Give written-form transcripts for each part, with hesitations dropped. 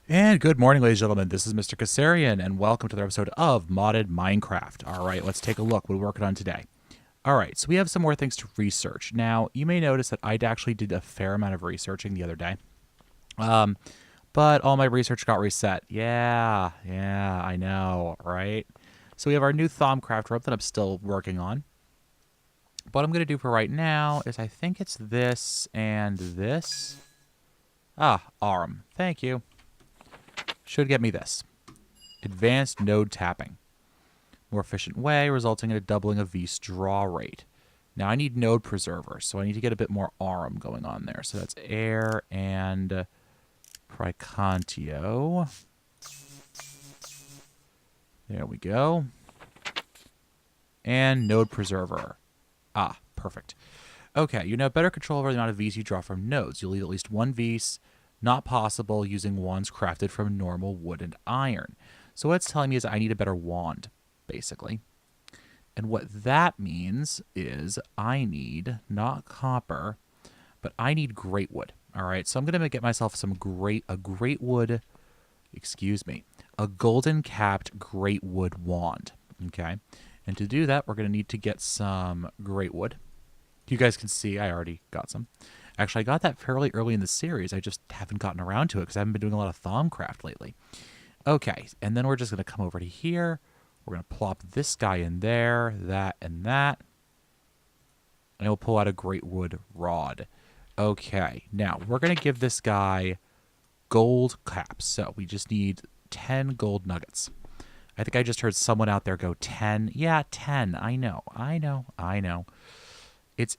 And good morning, ladies and gentlemen. This is Mr. Kassarian, and welcome to the episode of Modded Minecraft. All right, let's take a look what we're working on today. All right, so we have some more things to research. Now, you may notice that I actually did a fair amount of researching the other day. But all my research got reset. Yeah, I know, right? So we have our new Thaumcraft rope that I'm still working on. What I'm going to do for right now is I think it's this and this. Arm. Thank you. Should get me this. Advanced node tapping. More efficient way, resulting in a doubling of V's draw rate. Now I need node preserver, so I need to get a bit more ARM going on there. So that's air and Pricontio. There we go. And node preserver. Perfect. Okay, you now have better control over the amount of V's you draw from nodes. You'll need at least one V's. Not possible using wands crafted from normal wood and iron. So what it's telling me is I need a better wand, basically. And what that means is I need, not copper, but I need great wood. All right, so I'm going to get myself a great wood, a golden capped great wood wand. Okay, and to do that, we're going to need to get some great wood. You guys can see I already got some. Actually, I got that fairly early in the series. I just haven't gotten around to it because I haven't been doing a lot of Thaumcraft lately. Okay, and then we're just going to come over to here. We're going to plop this guy in there, that, and that. And we'll pull out a great wood rod. Okay, now we're going to give this guy gold caps. So we just need 10 gold nuggets. I think I just heard someone out there go 10. Yeah, 10. I know.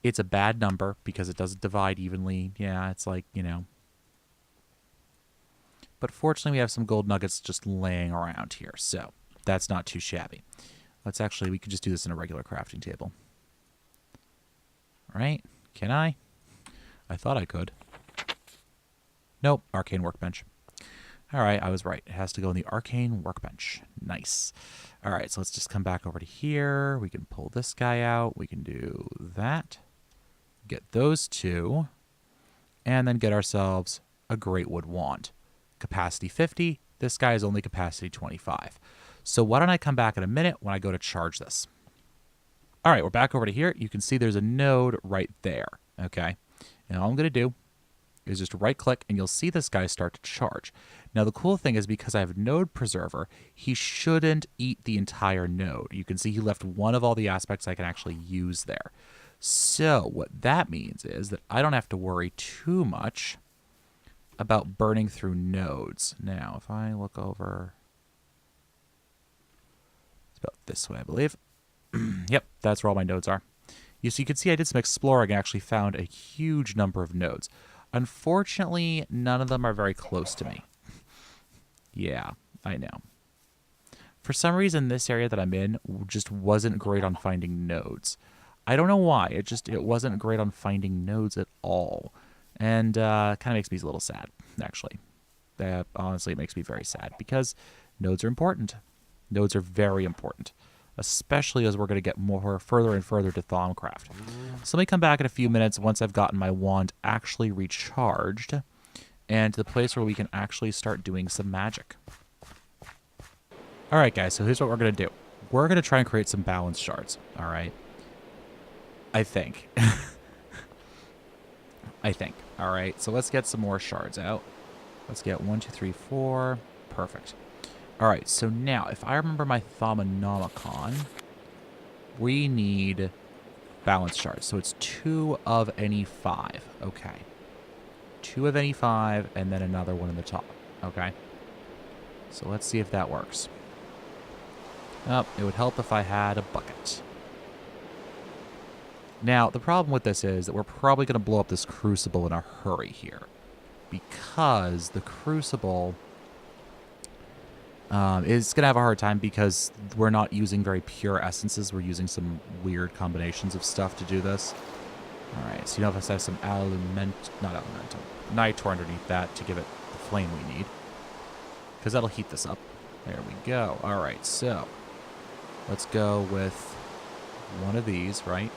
It's a bad number because it doesn't divide evenly. Yeah, it's like, you know. But fortunately, we have some gold nuggets just laying around here, so that's not too shabby. We could just do this in a regular crafting table. All right, can I? I thought I could. Nope, arcane workbench. All right, I was right. It has to go in the arcane workbench. Nice. All right, so let's just come back over to here. We can pull this guy out. We can do that. Get those two. And then get ourselves a great wood wand. Capacity 50. This guy is only capacity 25. So why don't I come back in a minute when I go to charge this. All right, we're back over to here. You can see there's a node right there. Okay. And all I'm going to do is just right click and you'll see this guy start to charge. Now the cool thing is because I have node preserver, he shouldn't eat the entire node. You can see he left one of all the aspects I can actually use there. So what that means is that I don't have to worry too much about burning through nodes. Now if I look over, it's about this way I believe. Yep, that's where all my nodes are. So you can see I did some exploring and actually found a huge number of nodes. Unfortunately, none of them are very close to me. Yeah, I know. For some reason, this area that I'm in just wasn't great on finding nodes. I don't know why. It wasn't great on finding nodes at all. And kind of makes me a little sad, actually. Honestly, it makes me very sad because nodes are important. Nodes are very important, especially as we're going to get further and further to Thaumcraft. So let me come back in a few minutes once I've gotten my wand actually recharged and to the place where we can actually start doing some magic. All right, guys, so here's what we're going to do. We're going to try and create some balance shards, all right? I think. All right, so let's get some more shards out. Let's get 1, 2, 3, 4. Perfect. All right, so now, if I remember my Thaumonomicon, we need balance shards. So it's 2 of any 5. Okay. 2 of any 5, and then another one in the top. Okay. So let's see if that works. Oh, it would help if I had a bucket. Now, the problem with this is that we're probably going to blow up this crucible in a hurry here. Because the crucible is going to have a hard time because we're not using very pure essences. We're using some weird combinations of stuff to do this. All right, so you know if I have some nitor underneath that to give it the flame we need. Because that'll heat this up. There we go. All right, so let's go with one of these, right?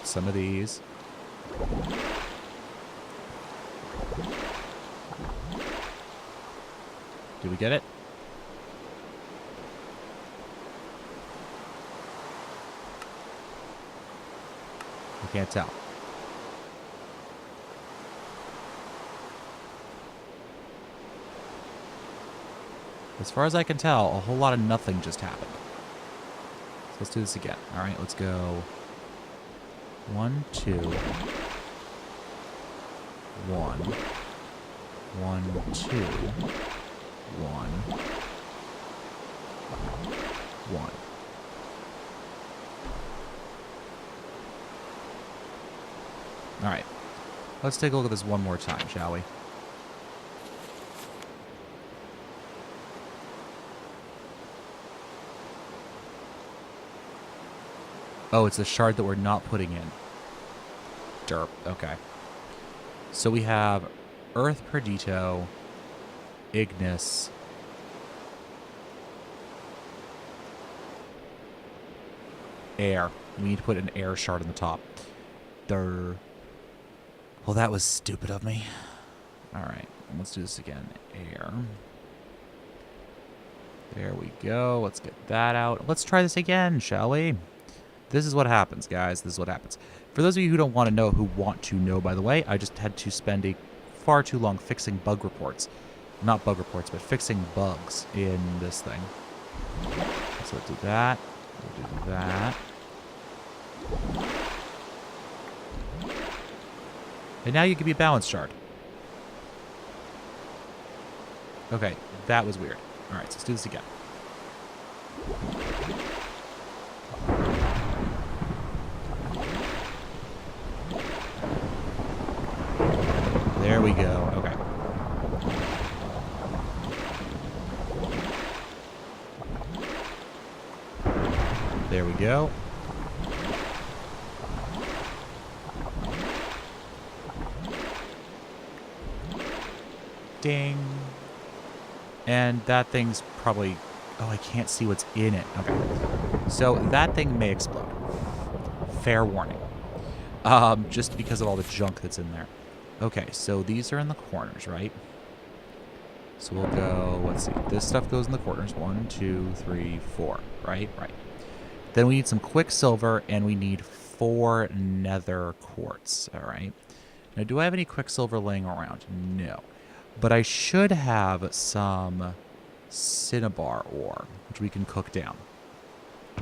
Some of these. Did we get it? I can't tell. As far as I can tell, a whole lot of nothing just happened. So let's do this again. All right, let's go 1, 2, 1, 1, 2, 1, 1. All right, let's take a look at this one more time, shall we? Oh, it's the shard that we're not putting in. Derp. Okay. So we have Earth Perdito, Ignis, Air. We need to put an air shard on the top. Well, that was stupid of me. All right, let's do this again. Air. There we go. Let's get that out. Let's try this again, shall we? This is what happens, guys. This is what happens. For those of you who don't want to know, who want to know, by the way, I just had to spend a far too long fixing bug reports. Not bug reports, but fixing bugs in this thing. So we'll do that. We'll do that. And now you give me a balance shard. Okay, that was weird. All right, so let's do this again. There we go. Okay. There we go. Ding. And that thing's probably... Oh, I can't see what's in it. Okay. So that thing may explode. Fair warning. Just because of all the junk that's in there. Okay, so these are in the corners, right? So we'll go, let's see. This stuff goes in the corners. 1, 2, 3, 4. Right? Right. Then we need some Quicksilver, and we need 4 nether quartz. All right. Now, do I have any Quicksilver laying around? No. But I should have some Cinnabar ore, which we can cook down.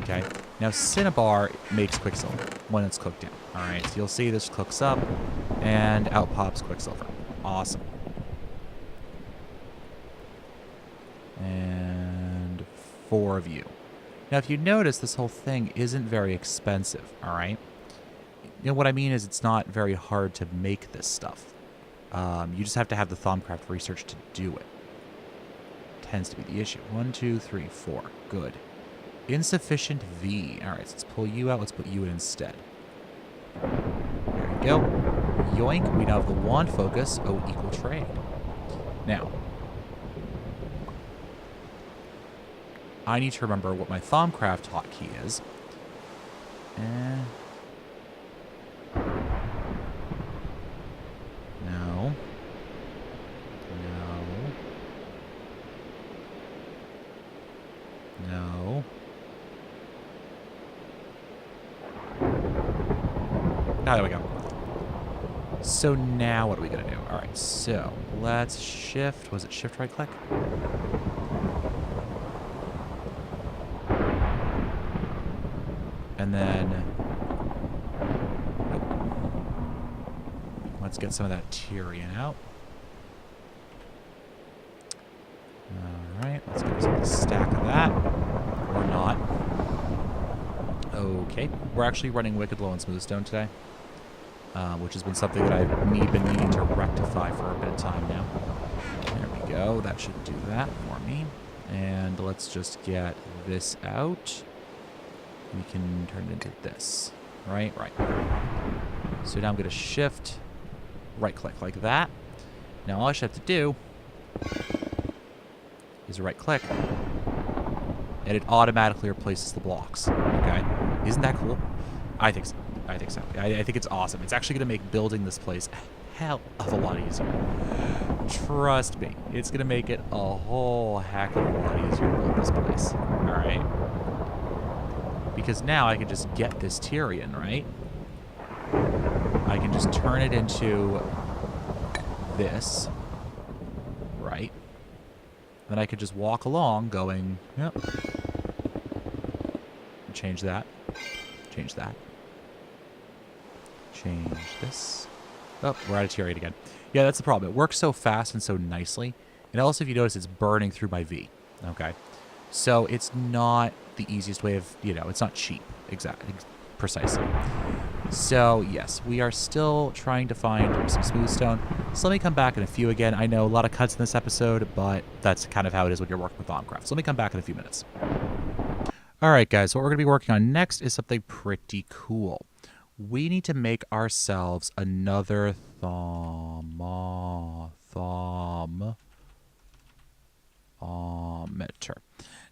Okay. Now, Cinnabar makes Quicksilver when it's cooked down. All right. So you'll see this cooks up, and out pops Quicksilver. Awesome. And 4 of you. Now, if you notice, this whole thing isn't very expensive. All right. You know what I mean is it's not very hard to make this stuff. You just have to have the Thaumcraft research to do it. Tends to be the issue. 1, 2, 3, 4. Good. Insufficient V. All right, so let's pull you out. Let's put you in instead. There we go. Yoink. We now have the wand focus. Oh, equal trade. Now, I need to remember what my Thaumcraft hotkey is. No. No. No. Ah, there we go. So now what are we going to do? All right, so let's shift. Was it shift right click? And then nope. Let's get some of that Tyrian out. Alright, let's get a stack of that. Or not. Okay. We're actually running Wicked Low on Smoothstone today. Which has been something that I've been needing to rectify for a bit of time now. There we go. That should do that for me. And let's just get this out. We can turn it into this. Right? Right. So now I'm going to shift, right-click like that. Now all I should have to do is right-click, and it automatically replaces the blocks. Okay? Isn't that cool? I think so. I think so. I think it's awesome. It's actually going to make building this place a hell of a lot easier. Trust me, it's going to make it a whole heck of a lot easier to build this place. All right? Because now I can just get this Tyrion, right? I can just turn it into this, right? Then I could just walk along going, yep. Change that. Change that. Change this. Oh, we're out of Tyrion again. Yeah, that's the problem. It works so fast and so nicely. And also, if you notice, it's burning through my V. Okay? So it's not the easiest way of, it's not cheap. Exactly. Precisely. So, yes, we are still trying to find some smooth stone. So let me come back in a few again. I know a lot of cuts in this episode, but that's kind of how it is when you're working with Thaumcraft. So let me come back in a few minutes. All right, guys, what we're going to be working on next is something pretty cool. We need to make ourselves another thermometer.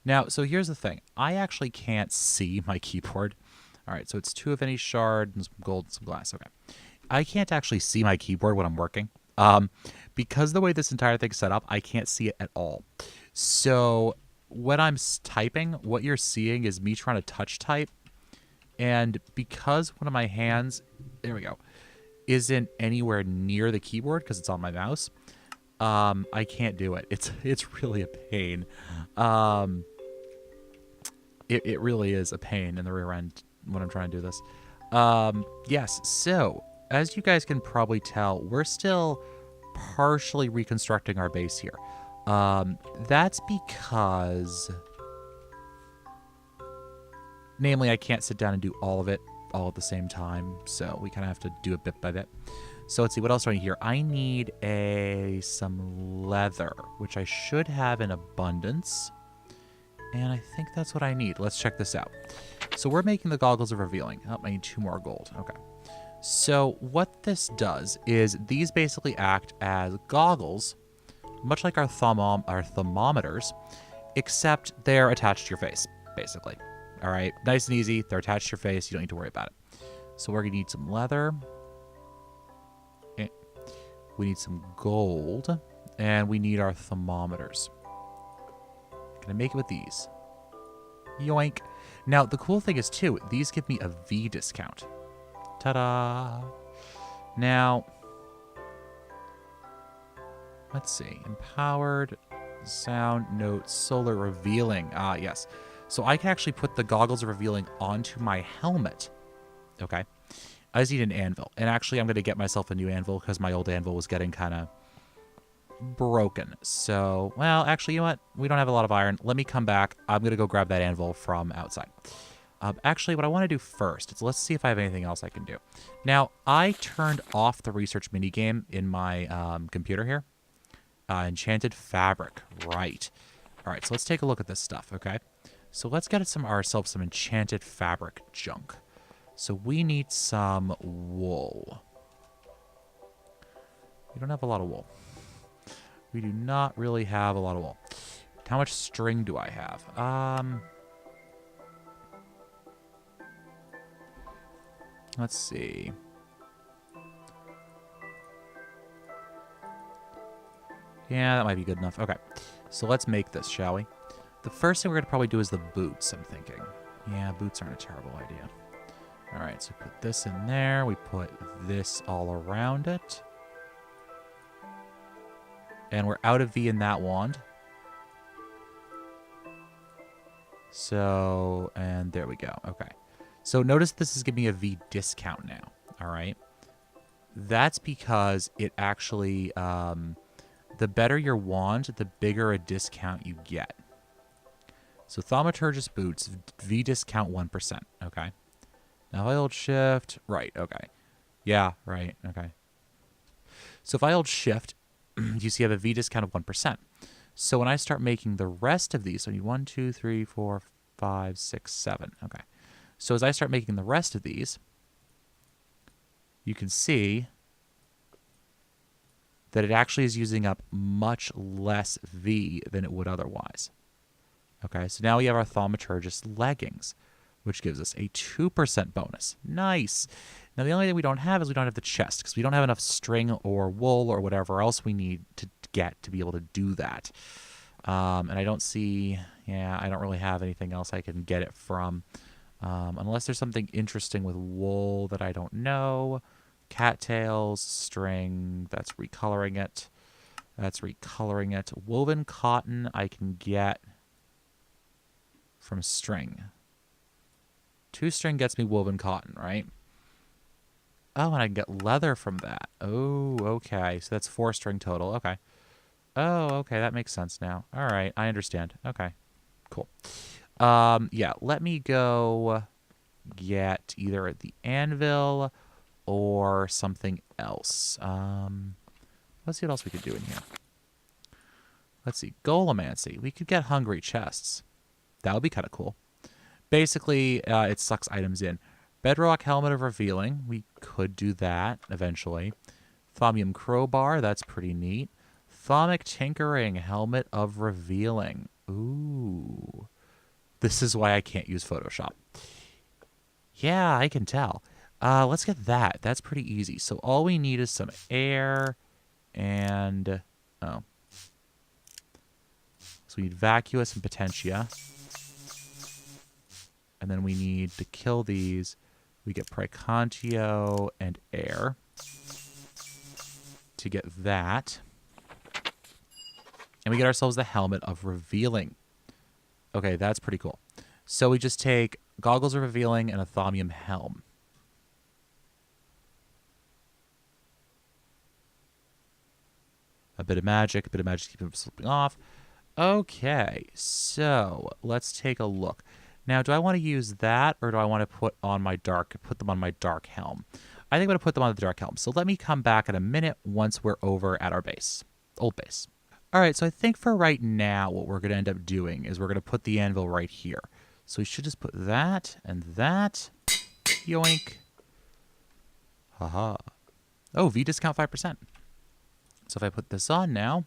Now, so here's the thing. I actually can't see my keyboard. All right, so it's 2 of any shard and some gold and some glass. Okay. I can't actually see my keyboard when I'm working. Because the way this entire thing's set up, I can't see it at all. So when I'm typing, what you're seeing is me trying to touch type. And because one of my hands, there we go, isn't anywhere near the keyboard because it's on my mouse, I can't do it. It's really a pain. It really is a pain in the rear end when I'm trying to do this. Yes, so as you guys can probably tell, we're still partially reconstructing our base here. That's because, namely, I can't sit down and do all of it all at the same time, so we kind of have to do it bit by bit. So let's see, what else do I need here? I need some leather, which I should have in abundance. And I think that's what I need. Let's check this out. So we're making the goggles of revealing. Oh, I need 2 more gold. Okay. So what this does is these basically act as goggles, much like our thermometers, except they're attached to your face, basically. All right. Nice and easy. They're attached to your face. You don't need to worry about it. So we're going to need some leather. We need some gold. And we need our thermometers. Can I make it with these? Yoink. Now, the cool thing is, too, these give me a V discount. Ta-da! Now, let's see. Empowered, sound, note, solar revealing. Ah, yes. So I can actually put the goggles of revealing onto my helmet. Okay. I just need an anvil. And actually, I'm going to get myself a new anvil because my old anvil was getting kind of broken. So, well, actually, you know what? We don't have a lot of iron. Let me come back. I'm going to go grab that anvil from outside. Actually, what I want to do first is let's see if I have anything else I can do. Now, I turned off the research minigame in my computer here. Enchanted fabric. Right. All right, so let's take a look at this stuff, okay? So let's get ourselves some enchanted fabric junk. So we need some wool. We don't have a lot of wool. We do not really have a lot of wool. How much string do I have? Let's see. Yeah, that might be good enough. Okay. So let's make this, shall we? The first thing we're going to probably do is the boots, I'm thinking. Yeah, boots aren't a terrible idea. All right, so put this in there. We put this all around it. And we're out of V in that wand. So, and there we go. Okay. So notice this is giving me a V discount now. All right. That's because it actually, the better your wand, the bigger a discount you get. So Thaumaturgist boots, V discount 1%. Okay. Now if I hold shift, right. Okay. Yeah, right. Okay. So if I hold shift, you see I have a V discount of 1%. So when I start making the rest of these, so I need 1, 2, 3, 4, 5, 6, 7. Okay. So as I start making the rest of these, you can see that it actually is using up much less V than it would otherwise. Okay, so now we have our Thaumaturgist leggings, which gives us a 2% bonus. Nice. Now, the only thing we don't have is we don't have the chest, because we don't have enough string or wool or whatever else we need to get to be able to do that. And I don't see, yeah, I don't really have anything else I can get it from. Unless there's something interesting with wool that I don't know. Cattails, string, that's recoloring it. That's recoloring it. Woven cotton I can get from string. 2 string gets me woven cotton, right? Oh, and I can get leather from that. Oh, okay. So that's 4 string total. Okay. Oh, okay. That makes sense now. All right. I understand. Okay. Cool. Yeah, let me go get either the anvil or something else. Let's see what else we could do in here. Let's see. Golemancy. We could get hungry chests. That would be kind of cool. Basically, it sucks items in. Bedrock Helmet of Revealing. We could do that eventually. Thaumium Crowbar. That's pretty neat. Thaumic Tinkering Helmet of Revealing. Ooh. This is why I can't use Photoshop. Yeah, I can tell. Let's get that. That's pretty easy. So all we need is some air and... Oh. So we need Vacuous and Potentia. And then we need to kill these. We get Praecontio and air to get that. And we get ourselves the Helmet of Revealing. Okay, that's pretty cool. So we just take Goggles of Revealing and a Thaumium Helm. A bit of magic to keep him slipping off. Okay, so let's take a look. Now, do I want to use that, or do I want to put them on my dark helm? I think I'm going to put them on the dark helm. So let me come back in a minute once we're over at our base, old base. All right, so I think for right now, what we're going to end up doing is we're going to put the anvil right here. So we should just put that and that. Yoink. Haha. Oh, V discount 5%. So if I put this on now,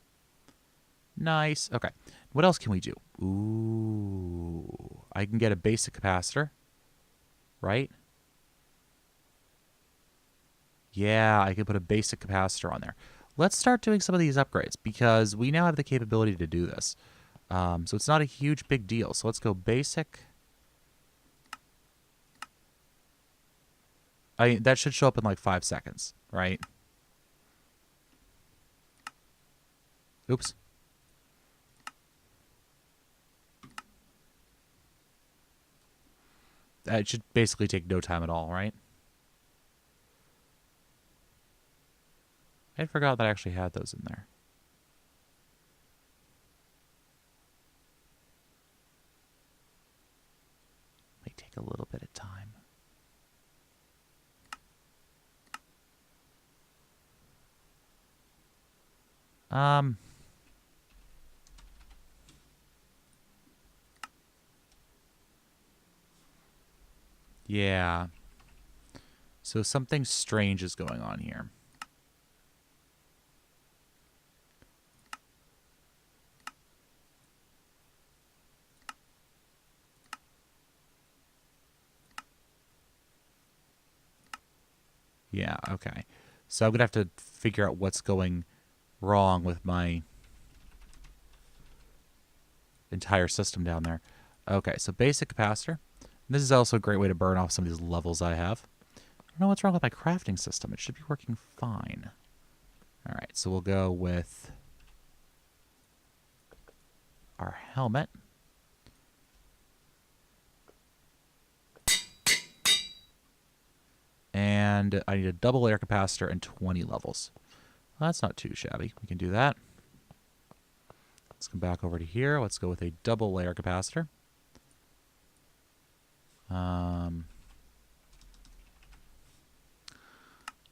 nice. Okay. What else can we do? Ooh. I can get a basic capacitor. Right? Yeah, I can put a basic capacitor on there. Let's start doing some of these upgrades because we now have the capability to do this. So it's not a huge big deal. So let's go basic. That should show up in like 5 seconds, right? Oops. It should basically take no time at all, right? I forgot that I actually had those in there. May take a little bit of time. Yeah. So something strange is going on here. Yeah, okay. So I'm going to have to figure out what's going wrong with my entire system down there. Okay, so basic capacitor. This is also a great way to burn off some of these levels I have. I don't know what's wrong with my crafting system. It should be working fine. All right, so we'll go with our helmet. And I need a double air capacitor and 20 levels. Well, that's not too shabby. We can do that. Let's come back over to here. Let's go with a double layer capacitor.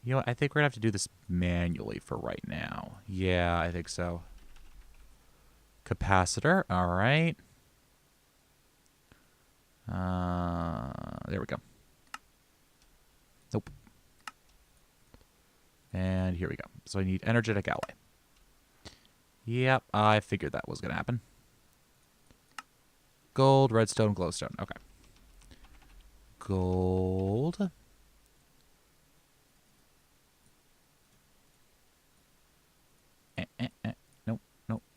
You know what? I think we're going to have to do this manually for right now. Yeah, I think so. Capacitor. All right. There we go. Nope. And here we go. So I need energetic alloy. Yep, I figured that was going to happen. Gold, redstone, glowstone. Okay. Gold.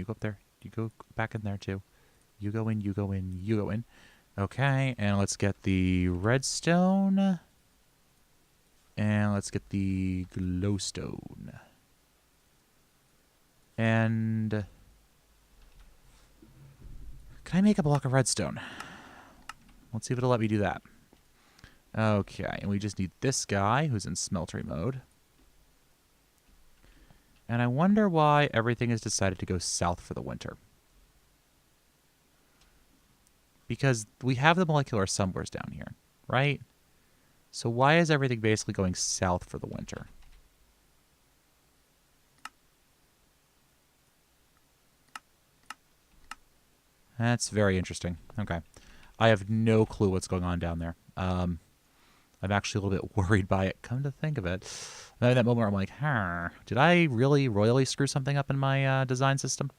go up there. You go back in there, too. You go in, you go in, you go in. Okay, and let's get the redstone. And let's get the glowstone. And can I make a block of redstone? Let's see if it'll let me do that. Okay, and we just need this guy who's in smeltery mode. And I wonder why everything has decided to go south for the winter. Because we have the molecular somewheres down here, right? So why is everything basically going south for the winter? That's very interesting. Okay. I have no clue what's going on down there. I'm actually a little bit worried by it, come to think of it. And in that moment, I'm like, did I really royally screw something up in my design system?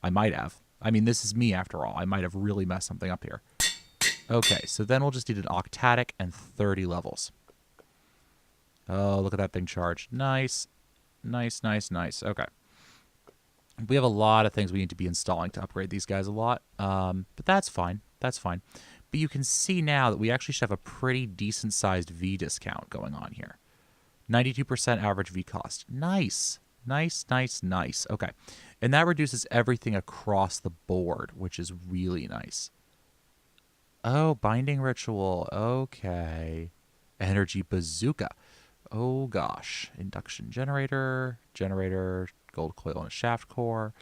I might have. I mean, this is me after all. I might have really messed something up here. Okay, so then we'll just need an octatic and 30 levels. Oh, look at that thing charged. Nice. Nice, nice, nice. Okay. We have a lot of things we need to be installing to upgrade these guys a lot. But that's fine. That's fine. But you can see now that we actually should have a pretty decent-sized V discount going on here. 92% average V cost. Nice. Nice, nice, nice. Okay. And that reduces everything across the board, which is really nice. Oh, binding ritual. Okay. Energy bazooka. Oh, gosh. Induction generator. Generator. Gold coil and a shaft core.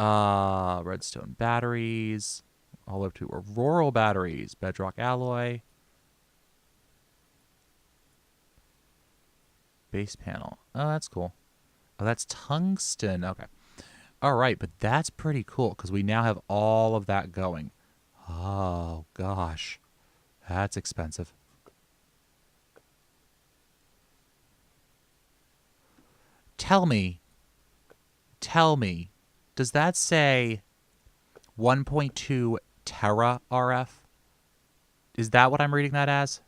Redstone batteries. All up to auroral batteries. Bedrock alloy. Base panel. Oh, that's cool. Oh, that's tungsten. Okay. All right, but that's pretty cool because we now have all of that going. Oh, gosh. That's expensive. Tell me, does that say 1.2 tera RF? Is that what I'm reading that as?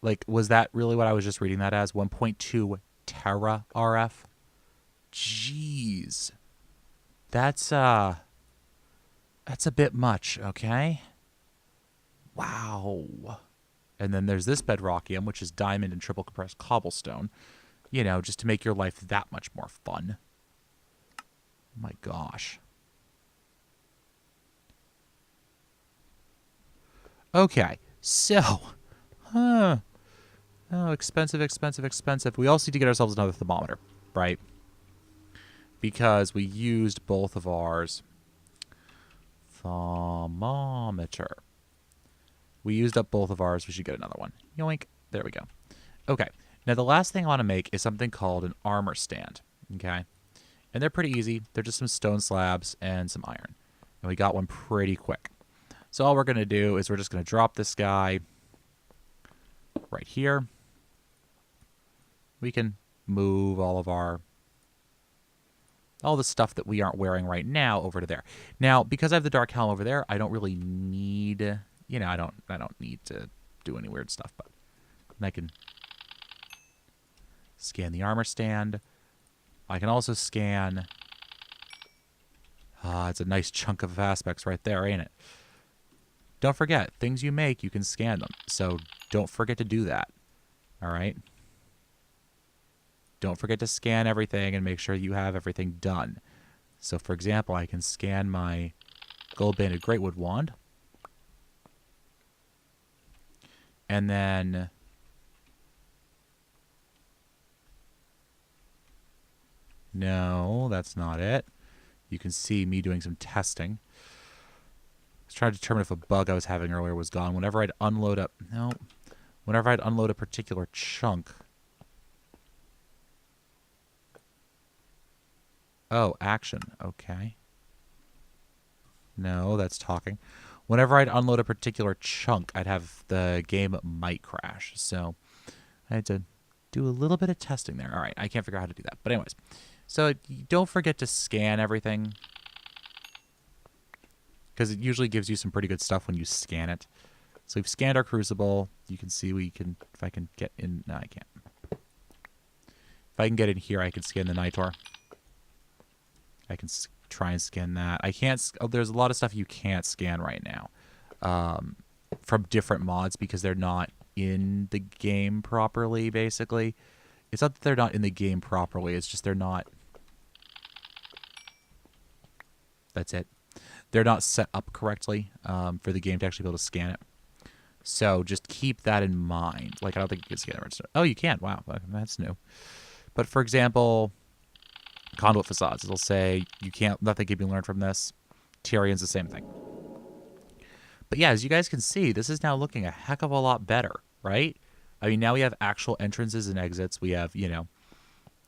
Like, was that really what I was just reading that as? 1.2 tera RF? Jeez. That's a bit much, okay? Wow. And then there's this bedrockium, which is diamond and triple compressed cobblestone. You know, just to make your life that much more fun. Oh my gosh. Okay, so... Oh, expensive, expensive, expensive. We also need to get ourselves another thermometer, right? Because we used both of ours. Thermometer. We used up both of ours. We should get another one. Yoink. There we go. Okay. Now, the last thing I want to make is something called an armor stand. Okay? And they're pretty easy. They're just some stone slabs and some iron. And we got one pretty quick. So all we're going to do is we're just going to drop this guy right here. We can move all the stuff that we aren't wearing right now over to there. Now, because I have the dark helm over there, I don't really need, you know, I don't need to do any weird stuff, but I can scan the armor stand. I can also scan, it's a nice chunk of aspects right there, ain't it? Don't forget, things you make, you can scan them. So don't forget to do that. All right? Don't forget to scan everything and make sure you have everything done. So, for example, I can scan my gold-banded greatwood wand. And then... No, that's not it. You can see me doing some testing. I was trying to determine if a bug I was having earlier was gone. Whenever I'd unload a... No. Whenever I'd unload a particular chunk... Oh, action. Okay. No, that's talking. Whenever I'd unload a particular chunk, I'd have the game might crash. So I had to do a little bit of testing there. All right, I can't figure out how to do that. But anyways, so don't forget to scan everything, because it usually gives you some pretty good stuff when you scan it. So we've scanned our crucible. You can see if I can get in. No, I can't. If I can get in here, I can scan the Nitor. I can try and scan that. I can't. There's a lot of stuff you can't scan right now from different mods because they're not in the game properly, basically. It's not that they're not in the game properly. It's just they're not. That's it. They're not set up correctly for the game to actually be able to scan it. So just keep that in mind. Like, I don't think you can scan it. Oh, you can. Wow. That's new. But for example, conduit facades. It'll say you can't, nothing can be learned from this. Tyrion's the same thing. But yeah, as you guys can see, this is now looking a heck of a lot better, right? I mean, now we have actual entrances and exits. We have, you know,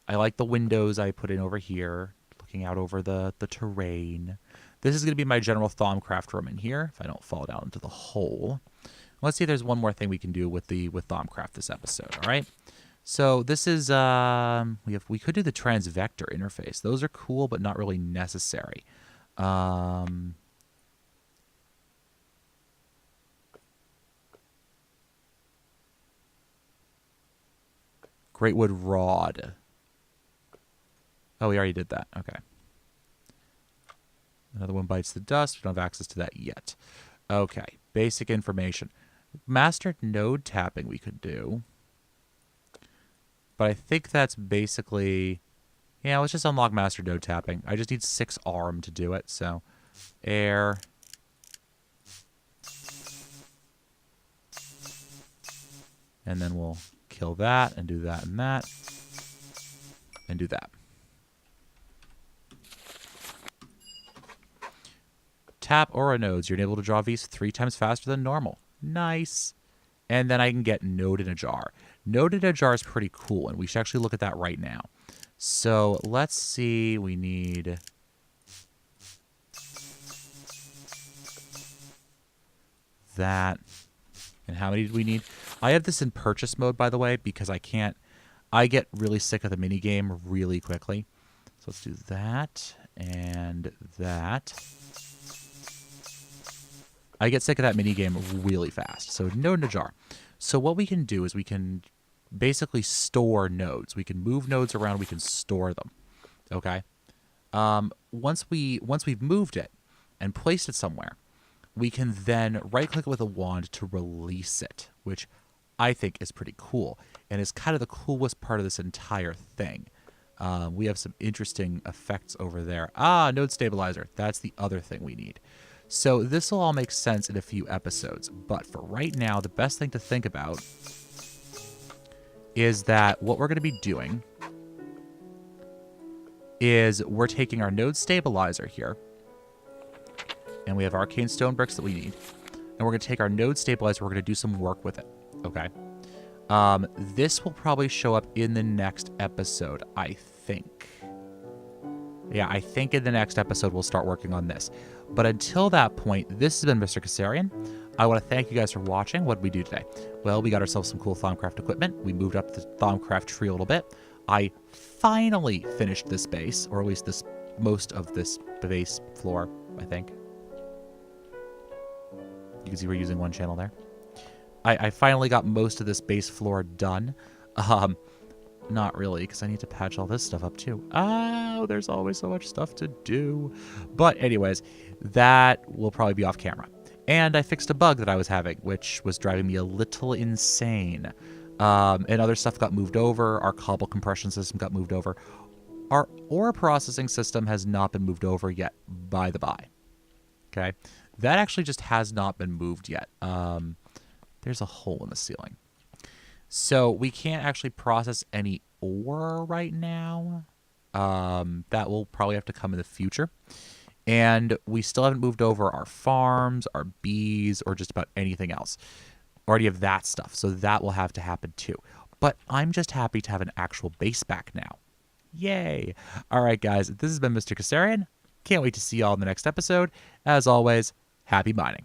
I like the windows I put in over here, looking out over the terrain. This is going to be my general Thaumcraft room in here, if I don't fall down into the hole. Let's see if there's one more thing we can do with Thaumcraft this episode, all right? So this is, we could do the transvector interface. Those are cool, but not really necessary. Greatwood Rod. Oh, we already did that. Okay. Another one bites the dust. We don't have access to that yet. Okay. Basic information. Master node tapping we could do. But I think that's basically... Yeah, let's just unlock master node tapping. I just need 6 ARM to do it, so... Air... And then we'll kill that, and do that and that. And do that. Tap aura nodes. You're able to draw these 3 times faster than normal. Nice. And then I can get node in a jar. Node in a jar is pretty cool, and we should actually look at that right now. So let's see. We need... that. And how many do we need? I have this in purchase mode, by the way, because I can't... I get really sick of the minigame really quickly. So let's do that and that. I get sick of that minigame really fast. So node in a jar. So what we can do is we can basically store nodes. We can move nodes around. We can store them. Okay. Once we've moved it and placed it somewhere, we can then right-click it with a wand to release it, which I think is pretty cool and is kind of the coolest part of this entire thing. We have some interesting effects over there. Ah, node stabilizer. That's the other thing we need. So this will all make sense in a few episodes. But for right now, the best thing to think about is that what we're going to be doing is we're taking our node stabilizer here. And we have arcane stone bricks that we need. And we're going to take our node stabilizer. We're going to do some work with it. Okay. This will probably show up in the next episode, I think. Yeah, I think in the next episode we'll start working on this. But until that point, this has been Mr. Kassarian. I want to thank you guys for watching. What did we do today? Well, we got ourselves some cool Thaumcraft equipment. We moved up the Thaumcraft tree a little bit. I finally finished this base, or at least this most of this base floor, I think. You can see we're using one channel there. I finally got most of this base floor done. Not really, because I need to patch all this stuff up too. Oh, there's always so much stuff to do. But anyways, that will probably be off camera. And I fixed a bug that I was having, which was driving me a little insane. And other stuff got moved over. Our cobble compression system got moved over. Our ore processing system has not been moved over yet, by the by. Okay? That actually just has not been moved yet. There's a hole in the ceiling. So we can't actually process any ore right now. That will probably have to come in the future. And we still haven't moved over our farms, our bees, or just about anything else. Or any of that stuff. So that will have to happen too. But I'm just happy to have an actual base back now. Yay! All right, guys. This has been Mr. Kassarian. Can't wait to see y'all in the next episode. As always, happy mining.